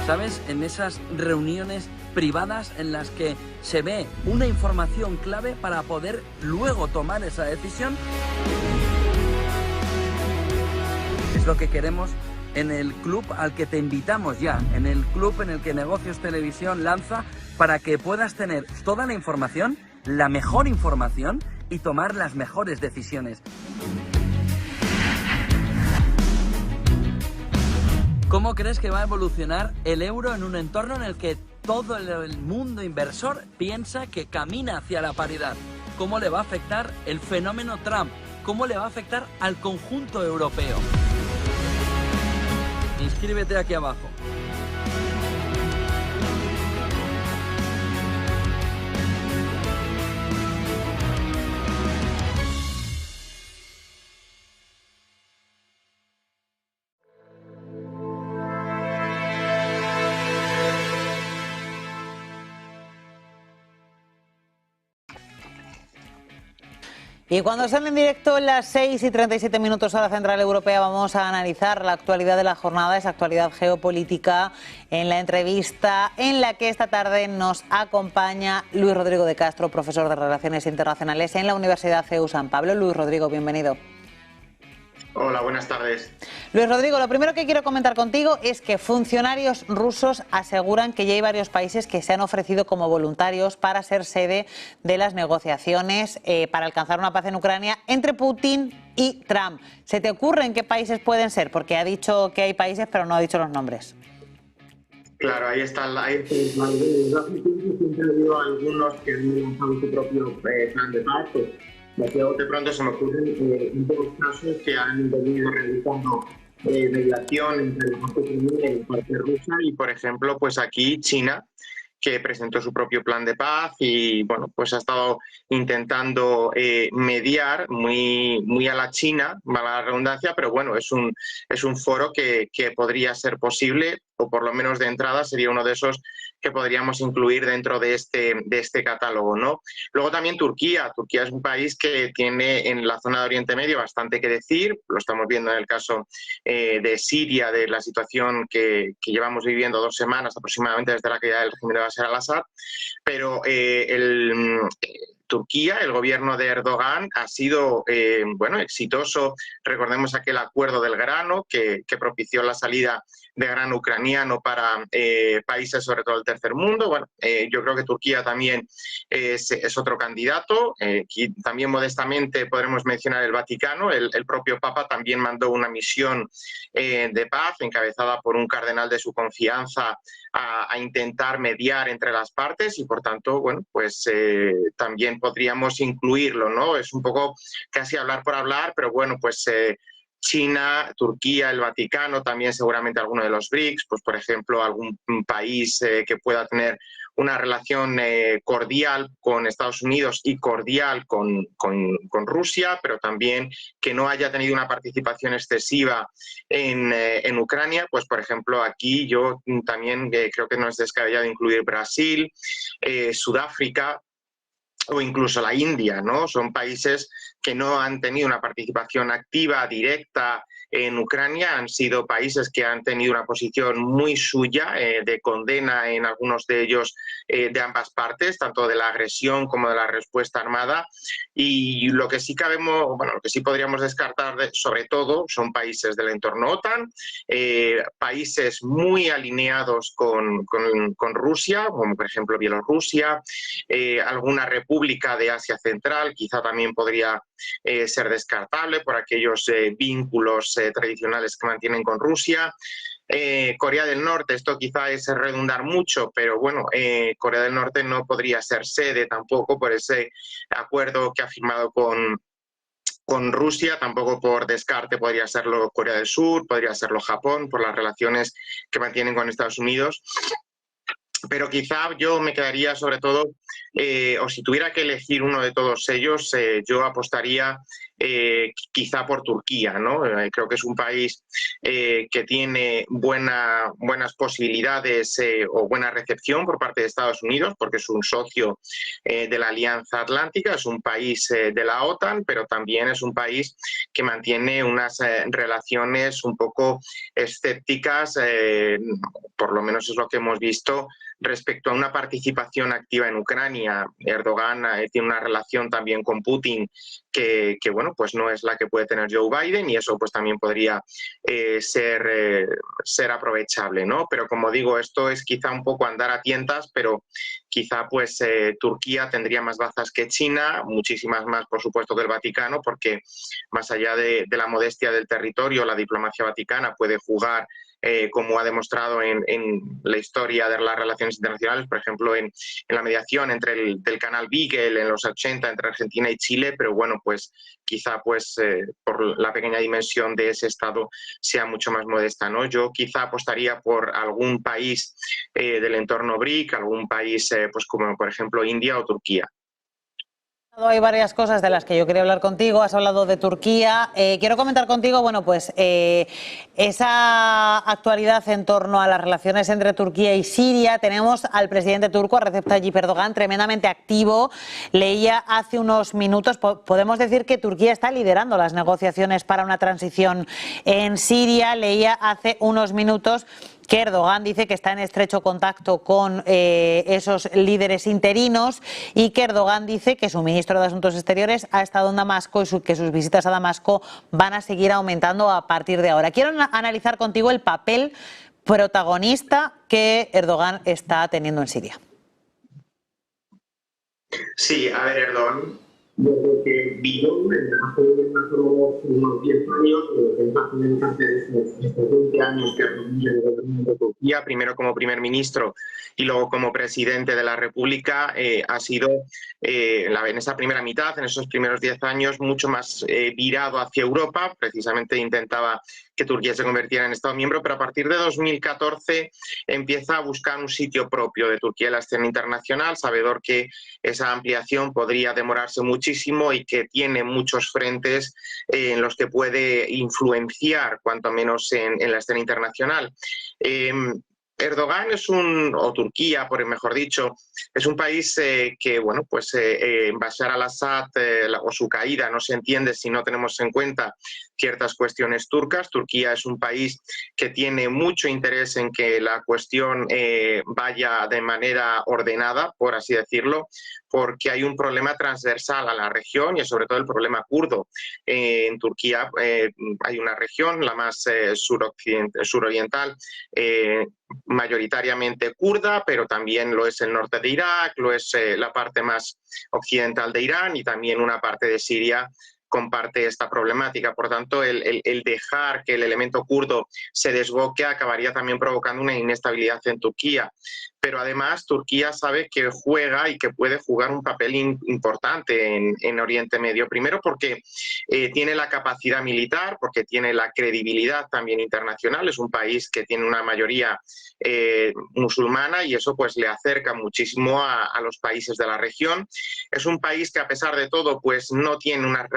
¿Sabes? En esas reuniones privadas en las que se ve una información clave para poder luego tomar esa decisión. Es lo que queremos en el club al que te invitamos ya, en el club en el que Negocios Televisión lanza para que puedas tener toda la información, la mejor información y tomar las mejores decisiones. ¿Cómo crees que va a evolucionar el euro en un entorno en el que todo el mundo inversor piensa que camina hacia la paridad? ¿Cómo le va a afectar el fenómeno Trump? ¿Cómo le va a afectar al conjunto europeo? Inscríbete aquí abajo. Y cuando salen en directo las 6:37 hora central europea, vamos a analizar la actualidad de la jornada, esa actualidad geopolítica, en la entrevista en la que esta tarde nos acompaña Luis Rodrigo de Castro, profesor de Relaciones Internacionales en la Universidad CEU San Pablo. Luis Rodrigo, bienvenido. Hola, buenas tardes. Luis Rodrigo, lo primero que quiero comentar contigo es que funcionarios rusos aseguran que ya hay varios países que se han ofrecido como voluntarios para ser sede de las negociaciones para alcanzar una paz en Ucrania entre Putin y Trump. ¿Se te ocurre en qué países pueden ser? Porque ha dicho que hay países, pero no ha dicho los nombres. Claro, ahí está. Siempre ha habido algunos que han lanzado su propio plan de paz. De pronto se me ocurren dos casos que han venido realizando mediación entre la parte ucraniana y la parte rusa y, por ejemplo, pues aquí China, que presentó su propio plan de paz y bueno, pues ha estado intentando mediar muy a la China, mala redundancia, pero bueno, es un foro que podría ser posible, o por lo menos de entrada sería uno de esos que podríamos incluir dentro de este catálogo, ¿no? Luego también Turquía. Turquía es un país que tiene en la zona de Oriente Medio bastante que decir. Lo estamos viendo en el caso de Siria, de la situación que llevamos viviendo 2 semanas aproximadamente desde la caída del régimen de Bashar al-Assad. Pero Turquía, el gobierno de Erdogan, ha sido bueno, exitoso. Recordemos aquel acuerdo del grano que propició la salida de grano ucraniano para países, sobre todo el tercer mundo. Bueno, yo creo que Turquía también es otro candidato. También modestamente podremos mencionar el Vaticano. El propio Papa también mandó una misión de paz encabezada por un cardenal de su confianza a intentar mediar entre las partes, y por tanto, bueno, pues también podríamos incluirlo, ¿no? Es un poco casi hablar por hablar, pero bueno, pues China, Turquía, el Vaticano, también seguramente alguno de los BRICS, pues por ejemplo algún país que pueda tener una relación cordial con Estados Unidos y cordial con Rusia, pero también que no haya tenido una participación excesiva en Ucrania. Pues por ejemplo aquí yo también creo que no es descabellado incluir Brasil, Sudáfrica o incluso la India, ¿no? Son países que no han tenido una participación activa, directa en Ucrania, han sido países que han tenido una posición muy suya de condena en algunos de ellos de ambas partes, tanto de la agresión como de la respuesta armada. Y lo que sí lo que sí podríamos descartar sobre todo son países del entorno OTAN, países muy alineados con Rusia, como por ejemplo Bielorrusia, alguna república de Asia Central, quizá también podría ser descartable por aquellos vínculos tradicionales que mantienen con Rusia. Corea del Norte, esto quizá es redundar mucho, pero bueno, Corea del Norte no podría ser sede tampoco por ese acuerdo que ha firmado con Rusia, tampoco por descarte podría serlo Corea del Sur, podría serlo Japón, por las relaciones que mantienen con Estados Unidos. Pero quizá yo me quedaría sobre todo, o si tuviera que elegir uno de todos ellos, yo apostaría quizá por Turquía, ¿no? Creo que es un país que tiene buenas posibilidades o buena recepción por parte de Estados Unidos, porque es un socio de la Alianza Atlántica, es un país de la OTAN, pero también es un país que mantiene unas relaciones un poco escépticas, por lo menos es lo que hemos visto, respecto a una participación activa en Ucrania. Erdogan tiene una relación también con Putin que bueno, pues no es la que puede tener Joe Biden, y eso pues también podría ser aprovechable, ¿no? Pero como digo, esto es quizá un poco andar a tientas, pero quizá pues Turquía tendría más bazas que China, muchísimas más por supuesto que el Vaticano, porque más allá de la modestia del territorio, la diplomacia vaticana puede jugar como ha demostrado en la historia de las relaciones internacionales, por ejemplo en la mediación del canal Beagle en los 80 entre Argentina y Chile, pero bueno, pues quizá pues por la pequeña dimensión de ese estado sea mucho más modesta, ¿no? Yo quizá apostaría por algún país del entorno BRIC, algún país pues como por ejemplo India o Turquía. Hay varias cosas de las que yo quería hablar contigo. Has hablado de Turquía. Quiero comentar contigo, bueno, pues esa actualidad en torno a las relaciones entre Turquía y Siria. Tenemos al presidente turco, a Recep Tayyip Erdogan, tremendamente activo. Leía hace unos minutos, podemos decir que Turquía está liderando las negociaciones para una transición en Siria. Leía hace unos minutos que Erdogan dice que está en estrecho contacto con esos líderes interinos, y que Erdogan dice que su ministro de Asuntos Exteriores ha estado en Damasco y que sus visitas a Damasco van a seguir aumentando a partir de ahora. Quiero analizar contigo el papel protagonista que Erdogan está teniendo en Siria. Sí, a ver, Erdogan, desde que vino hace más o menos unos 10 años, en parte de estos 20 años que reunió el gobierno de Turquía, primero como primer ministro y luego como presidente de la República, ha sido en esa primera mitad, en esos primeros 10 años, mucho más virado hacia Europa. Precisamente intentaba que Turquía se convirtiera en Estado miembro, pero a partir de 2014 empieza a buscar un sitio propio de Turquía en la escena internacional, sabedor que esa ampliación podría demorarse muchísimo y que tiene muchos frentes en los que puede influenciar, cuanto menos en la escena internacional. Erdogan o Turquía, por mejor dicho, es un país que, bueno, pues Bashar al-Assad o su caída no se entiende si no tenemos en cuenta ciertas cuestiones turcas. Turquía es un país que tiene mucho interés en que la cuestión vaya de manera ordenada, por así decirlo, porque hay un problema transversal a la región y sobre todo el problema kurdo. En Turquía hay una región, la más suroriental, mayoritariamente kurda, pero también lo es el norte de Irak, lo es la parte más occidental de Irán y también una parte de Siria comparte esta problemática. Por tanto, el dejar que el elemento kurdo se desboque acabaría también provocando una inestabilidad en Turquía. Pero además Turquía sabe que juega y que puede jugar un papel importante en Oriente Medio. Primero porque tiene la capacidad militar, porque tiene la credibilidad también internacional. Es un país que tiene una mayoría musulmana y eso pues le acerca muchísimo a los países de la región. Es un país que a pesar de todo pues no tiene unas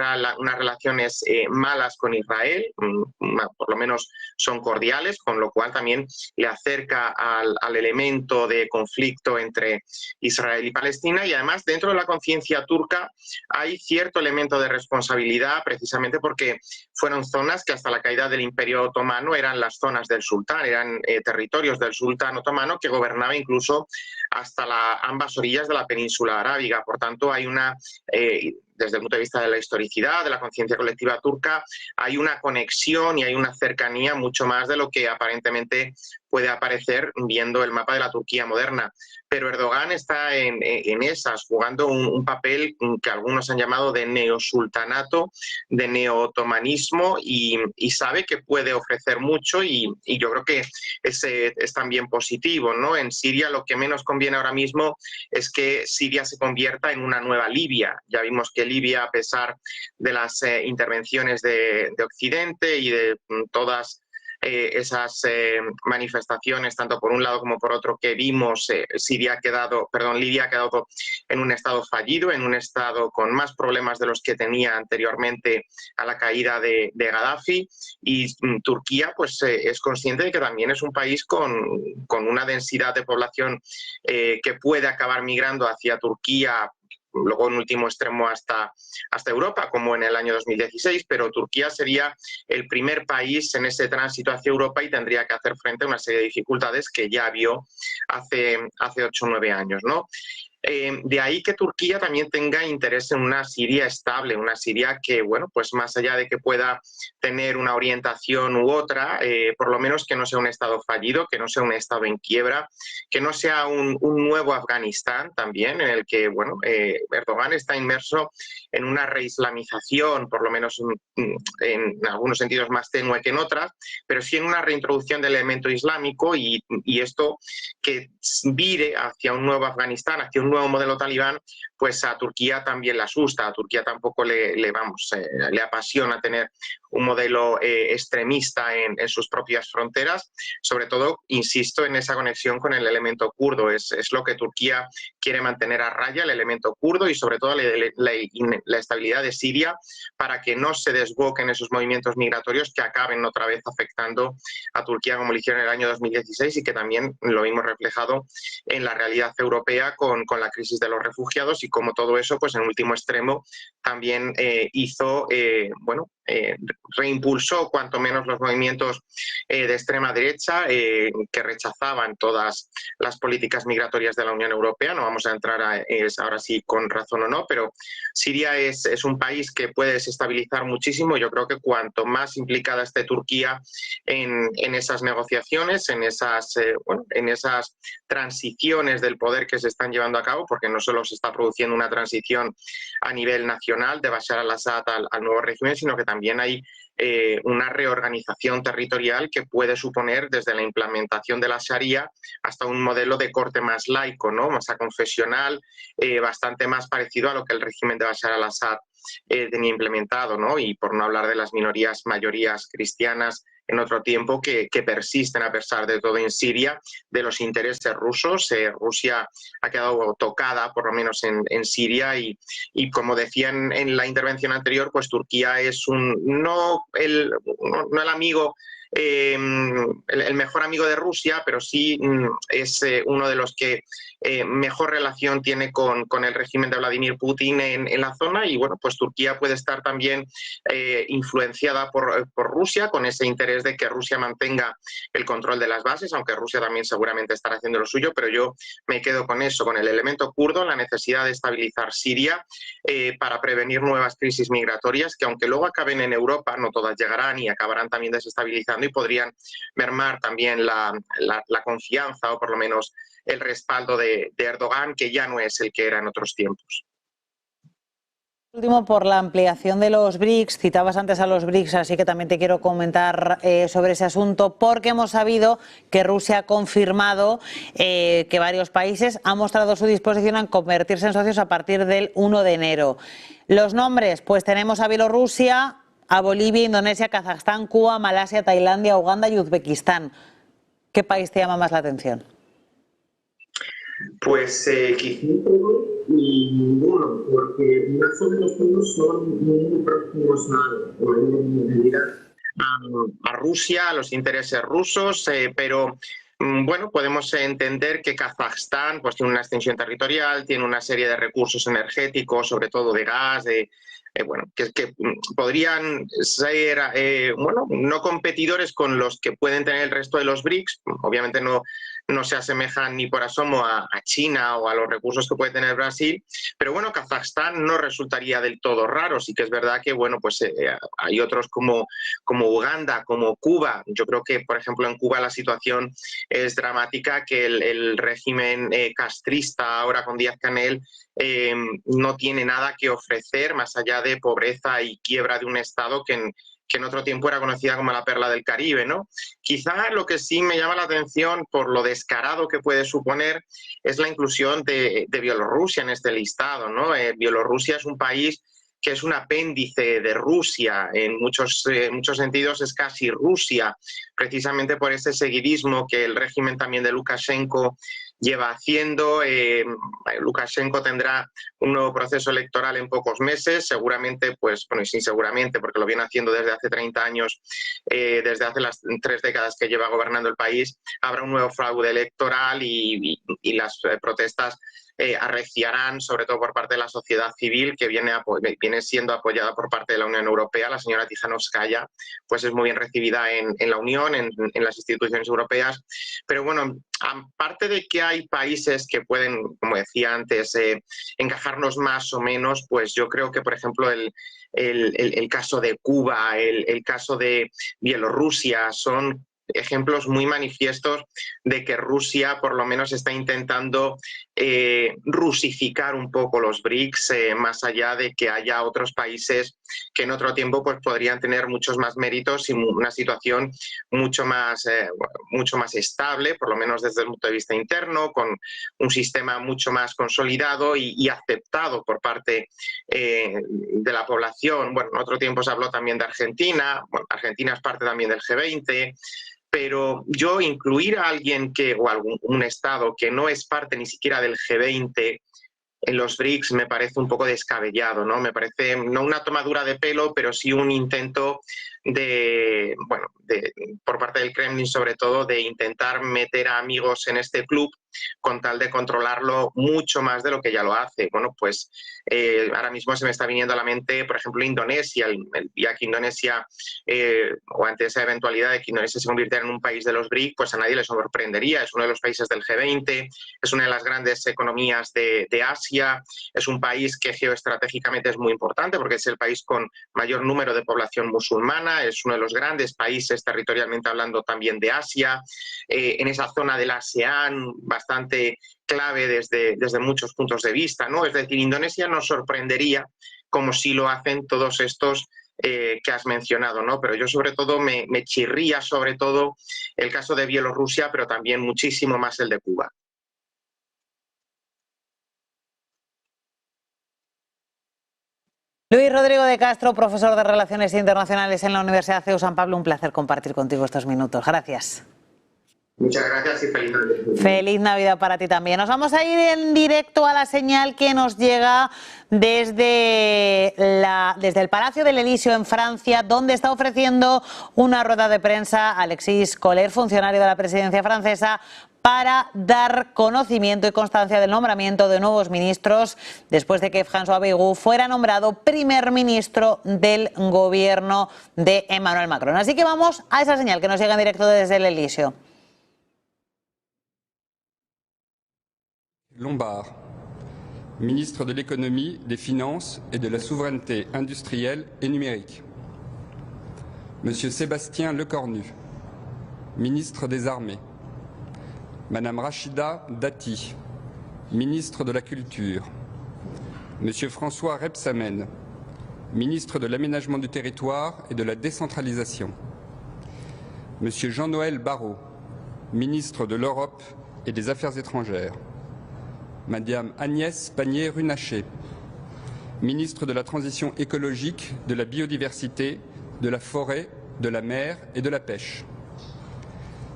relaciones malas con Israel, por lo menos son cordiales, con lo cual también le acerca al elemento de conflicto entre Israel y Palestina, y además dentro de la conciencia turca hay cierto elemento de responsabilidad precisamente porque fueron zonas que hasta la caída del Imperio Otomano eran las zonas del sultán, eran territorios del sultán otomano que gobernaba incluso hasta ambas orillas de la península arábiga. Por tanto, hay una desde el punto de vista de la historicidad, de la conciencia colectiva turca, hay una conexión y hay una cercanía mucho más de lo que aparentemente puede aparecer viendo el mapa de la Turquía moderna. Pero Erdogan está en esas, jugando un papel que algunos han llamado de neosultanato, de neootomanismo, y sabe que puede ofrecer mucho y yo creo que es también positivo, ¿no? En Siria lo que menos conviene ahora mismo es que Siria se convierta en una nueva Libia. Ya vimos que Libia, a pesar de las intervenciones de Occidente y de todas esas manifestaciones, tanto por un lado como por otro, que vimos, Libia ha quedado en un estado fallido, en un estado con más problemas de los que tenía anteriormente a la caída de Gaddafi, y Turquía pues es consciente de que también es un país con una densidad de población que puede acabar migrando hacia Turquía, luego en último extremo hasta Europa, como en el año 2016, pero Turquía sería el primer país en ese tránsito hacia Europa y tendría que hacer frente a una serie de dificultades que ya vio hace 8 o 9 años, ¿no? De ahí que Turquía también tenga interés en una Siria estable, una Siria que, bueno, pues más allá de que pueda tener una orientación u otra, por lo menos que no sea un Estado fallido, que no sea un Estado en quiebra, que no sea un nuevo Afganistán también, en el que, bueno, Erdogan está inmerso en una reislamización, por lo menos en algunos sentidos más tenue que en otras, pero sí en una reintroducción del elemento islámico y esto que vire hacia un nuevo Afganistán, hacia un nuevo modelo talibán, pues a Turquía también le asusta. A Turquía tampoco le apasiona tener un modelo extremista en sus propias fronteras. Sobre todo, insisto en esa conexión con el elemento kurdo. Es lo que Turquía quiere mantener a raya, el elemento kurdo, y sobre todo la estabilidad de Siria, para que no se desboquen esos movimientos migratorios que acaben otra vez afectando a Turquía como lo hicieron en el año 2016 y que también lo vimos reflejado en la realidad europea con la crisis de los refugiados, y como todo eso, pues en último extremo también reimpulsó cuanto menos los movimientos de extrema derecha que rechazaban todas las políticas migratorias de la Unión Europea. No vamos a entrar ahora sí con razón o no, pero Siria es un país que puede desestabilizar muchísimo. Yo creo que cuanto más implicada esté Turquía en esas negociaciones, en esas transiciones del poder que se están llevando a cabo, porque no solo se está produciendo una transición a nivel nacional de Bashar al-Assad al nuevo régimen, sino que también hay una reorganización territorial que puede suponer desde la implementación de la Sharia hasta un modelo de corte más laico, ¿no? Más aconfesional, bastante más parecido a lo que el régimen de Bashar al-Assad tenía implementado, ¿no? Y por no hablar de las mayorías cristianas en otro tiempo que persisten a pesar de todo en Siria, de los intereses rusos. Rusia ha quedado tocada, por lo menos en Siria, y como decían en la intervención anterior, pues Turquía es no el amigo el mejor amigo de Rusia, pero sí es uno de los que mejor relación tiene con el régimen de Vladimir Putin en la zona. Y bueno, pues Turquía puede estar también influenciada por Rusia, con ese interés de que Rusia mantenga el control de las bases, aunque Rusia también seguramente estará haciendo lo suyo, pero yo me quedo con eso, con el elemento kurdo, la necesidad de estabilizar Siria para prevenir nuevas crisis migratorias que, aunque luego acaben en Europa, no todas llegarán y acabarán también desestabilizando y podrían mermar también la confianza o por lo menos el respaldo de Erdogan, que ya no es el que era en otros tiempos. Último, por la ampliación de los BRICS, citabas antes a los BRICS, así que también te quiero comentar sobre ese asunto, porque hemos sabido que Rusia ha confirmado que varios países han mostrado su disposición a convertirse en socios a partir del 1 de enero. Los nombres, pues tenemos a Bielorrusia, a Bolivia, Indonesia, Kazajstán, Cuba, Malasia, Tailandia, Uganda y Uzbekistán. ¿Qué país te llama más la atención? Pues quizá y ninguno, porque más o menos todos son muy próximos a Rusia, a los intereses rusos, pero bueno, podemos entender que Kazajstán pues tiene una extensión territorial, tiene una serie de recursos energéticos, sobre todo de gas, bueno, que podrían ser bueno, no competidores con los que pueden tener el resto de los BRICS. Obviamente no se asemejan ni por asomo a China o a los recursos que puede tener Brasil, pero bueno, Kazajstán no resultaría del todo raro. Sí que es verdad que bueno, pues hay otros como Uganda, como Cuba. Yo creo que, por ejemplo, en Cuba la situación es dramática, que el régimen castrista ahora con Díaz-Canel no tiene nada que ofrecer más allá de pobreza y quiebra de un Estado que en otro tiempo era conocida como la perla del Caribe, ¿no? Quizá lo que sí me llama la atención por lo descarado que puede suponer es la inclusión de Bielorrusia en este listado, ¿no? Bielorrusia es un país que es un apéndice de Rusia, en muchos sentidos es casi Rusia, precisamente por ese seguidismo que el régimen también de Lukashenko lleva haciendo. Lukashenko tendrá un nuevo proceso electoral en pocos meses, seguramente, pues, bueno, y sin seguramente, porque lo viene haciendo desde hace 30 años, desde hace las 3 décadas que lleva gobernando el país, habrá un nuevo fraude electoral y las protestas arreciarán, sobre todo por parte de la sociedad civil, que viene siendo apoyada por parte de la Unión Europea. La señora Tijanóvskaya pues es muy bien recibida en la Unión, en las instituciones europeas. Pero bueno, aparte de que hay países que pueden, como decía antes, encajarnos más o menos, pues yo creo que, por ejemplo, el caso de Cuba, el caso de Bielorrusia, son ejemplos muy manifiestos de que Rusia por lo menos está intentando rusificar un poco los BRICS, más allá de que haya otros países que en otro tiempo pues podrían tener muchos más méritos y una situación mucho más estable, por lo menos desde el punto de vista interno, con un sistema mucho más consolidado y aceptado por parte de la población. Bueno, en otro tiempo se habló también de Argentina. Bueno, Argentina es parte también del G20. Pero yo incluir a alguien o un Estado que no es parte ni siquiera del G20 en los BRICS me parece un poco descabellado, ¿no? Me parece no una tomadura de pelo, pero sí un intento por parte del Kremlin, sobre todo, de intentar meter a amigos en este club con tal de controlarlo mucho más de lo que ya lo hace. Bueno, pues ahora mismo se me está viniendo a la mente, por ejemplo, Indonesia, el día que Indonesia, o ante esa eventualidad de que Indonesia se convirtiera en un país de los BRICS, pues a nadie le sorprendería. Es uno de los países del G20, es una de las grandes economías de Asia, es un país que geoestratégicamente es muy importante porque es el país con mayor número de población musulmana, es uno de los grandes países territorialmente hablando también de Asia, en esa zona del ASEAN bastante clave desde muchos puntos de vista, ¿no? Es decir, Indonesia nos sorprendería como sí lo hacen todos estos que has mencionado, ¿no? Pero yo sobre todo me chirría sobre todo el caso de Bielorrusia, pero también muchísimo más el de Cuba. Luis Rodrigo de Castro, profesor de Relaciones Internacionales en la Universidad CEU San Pablo, un placer compartir contigo estos minutos. Gracias. Muchas gracias y feliz Navidad. Feliz Navidad para ti también. Nos vamos a ir en directo a la señal que nos llega desde el Palacio del Elíseo en Francia, donde está ofreciendo una rueda de prensa Alexis Kohler, funcionario de la presidencia francesa, para dar conocimiento y constancia del nombramiento de nuevos ministros después de que François Bayrou fuera nombrado primer ministro del gobierno de Emmanuel Macron. Así que vamos a esa señal que nos llega en directo desde el Elíseo. Lombard, ministre de l'Économie, des Finances et de la Souveraineté industrielle et numérique. Monsieur Sébastien Lecornu, ministre des Armées. Madame Rachida Dati, ministre de la Culture. Monsieur François Rebsamen, ministre de l'Aménagement du Territoire et de la Décentralisation. Monsieur Jean-Noël Barrot, ministre de l'Europe et des Affaires étrangères. Madame Agnès Pannier-Runacher, ministre de la Transition écologique, de la biodiversité, de la forêt, de la mer et de la pêche.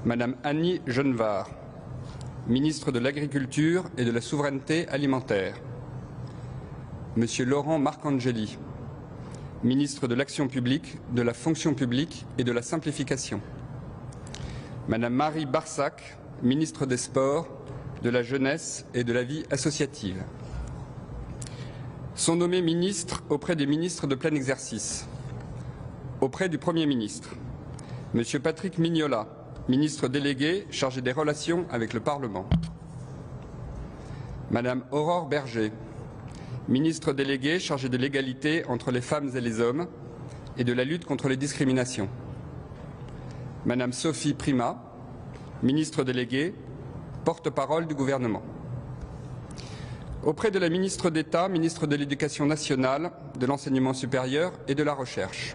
Madame Annie Genevard, ministre de l'Agriculture et de la Souveraineté alimentaire. Monsieur Laurent Marcangeli, ministre de l'Action publique, de la Fonction publique et de la Simplification. Madame Marie Barsac, ministre des Sports, de la Jeunesse et de la Vie associative. Sont nommés ministres auprès des ministres de plein exercice. Auprès du Premier ministre, Monsieur Patrick Mignola, ministre délégué chargé des relations avec le Parlement. Madame Aurore Berger, ministre déléguée chargée de l'égalité entre les femmes et les hommes et de la lutte contre les discriminations. Madame Sophie Primas, ministre déléguée, porte-parole du gouvernement. Auprès de la ministre d'État, ministre de l'Éducation nationale, de l'enseignement supérieur et de la recherche.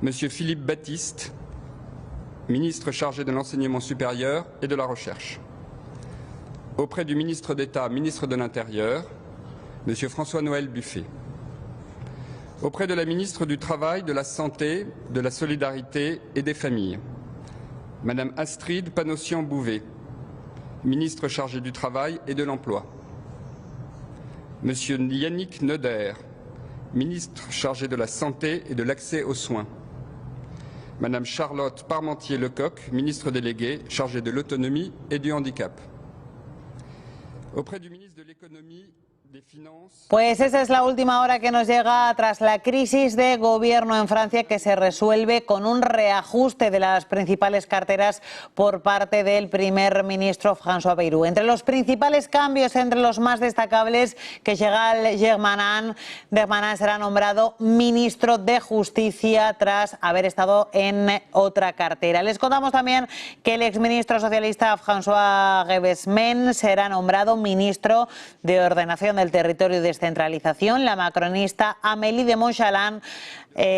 Monsieur Philippe Baptiste, ministre chargé de l'enseignement supérieur et de la recherche. Auprès du ministre d'État, ministre de l'Intérieur, Monsieur François-Noël Buffet. Auprès de la ministre du Travail, de la Santé, de la Solidarité et des Familles, Madame Astrid Panossian-Bouvet, ministre chargé du Travail et de l'Emploi. Monsieur Yannick Neuder, ministre chargé de la Santé et de l'Accès aux soins. Madame Charlotte Parmentier-Lecoq, ministre déléguée chargée de l'autonomie et du handicap. Auprès du ministre de l'Économie, des Finances... Pues esa es la última hora que nos llega tras la crisis de gobierno en Francia, que se resuelve con un reajuste de las principales carteras por parte del primer ministro François Bayrou. Entre los principales cambios, entre los más destacables, que Gérald Darmanin será nombrado ministro de Justicia tras haber estado en otra cartera. Les contamos también que el exministro socialista François Rebsamen será nombrado ministro de Ordenación del Territorio y Descentralización. La macronista Amélie de Montchalin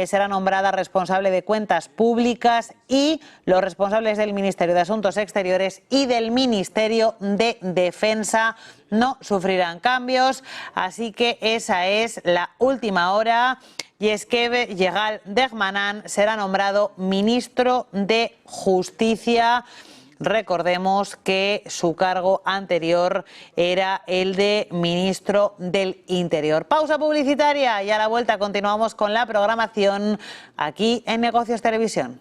será nombrada responsable de Cuentas Públicas, y los responsables del Ministerio de Asuntos Exteriores y del Ministerio de Defensa no sufrirán cambios. Así que esa es la última hora. Y es que Gérald Darmanin será nombrado ministro de Justicia. Recordemos que su cargo anterior era el de ministro del Interior. Pausa publicitaria y a la vuelta continuamos con la programación aquí en Negocios Televisión.